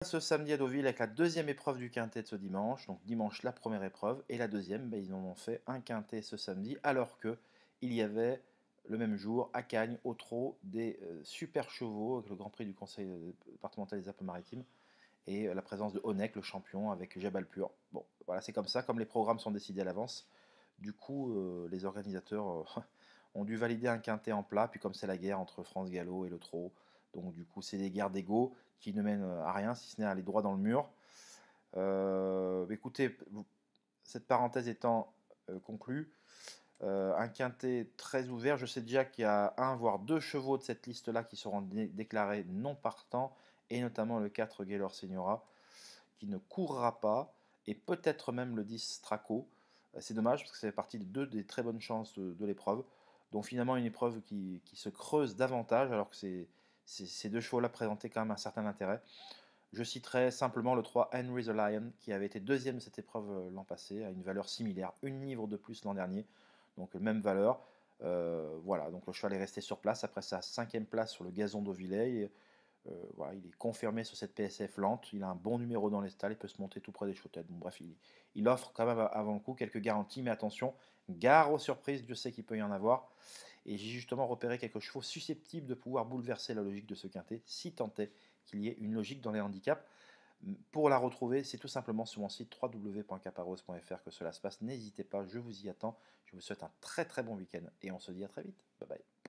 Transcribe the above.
Ce samedi à Deauville avec la deuxième épreuve du quintet de ce dimanche. Donc dimanche la première épreuve et la deuxième, ils en ont fait un quintet ce samedi alors que il y avait le même jour à Cagnes au trot des super chevaux avec le Grand Prix du Conseil départemental des Alpes-Maritimes et la présence de Honeck, le champion, avec Jabalpur. Bon, voilà, c'est comme ça, comme les programmes sont décidés à l'avance. Du coup, les organisateurs ont dû valider un quintet en plat, puis comme c'est la guerre entre France Gallo et le trot, donc du coup c'est des guerres d'ego qui ne mènent à rien, si ce n'est à aller droit dans le mur. Écoutez, cette parenthèse étant conclue, un quintet très ouvert, je sais déjà qu'il y a un voire deux chevaux de cette liste-là qui seront déclarés non partants, et notamment le 4 Gaylor Signora, qui ne courra pas, et peut-être même le 10 Straco. C'est dommage parce que ça fait partie de deux des très bonnes chances de l'épreuve. Donc finalement une épreuve qui se creuse davantage alors que ces deux chevaux-là présentaient quand même un certain intérêt. Je citerai simplement le 3 Henry the Lion qui avait été deuxième de cette épreuve l'an passé à une valeur similaire, une livre de plus l'an dernier, donc même valeur. Voilà, donc le cheval est resté sur place après sa cinquième place sur le gazon d'Auvilley. Voilà, il est confirmé sur cette PSF lente, il a un bon numéro dans les stalles, il peut se monter tout près des chautettes. Bon, bref, il offre quand même avant le coup quelques garanties, mais attention, gare aux surprises, Dieu sait qu'il peut y en avoir. Et j'ai justement repéré quelques chevaux susceptibles de pouvoir bouleverser la logique de ce quintet, si tant est qu'il y ait une logique dans les handicaps. Pour la retrouver, c'est tout simplement sur mon site www.caparose.fr que cela se passe. N'hésitez pas, je vous y attends. Je vous souhaite un très très bon week-end et on se dit à très vite. Bye bye.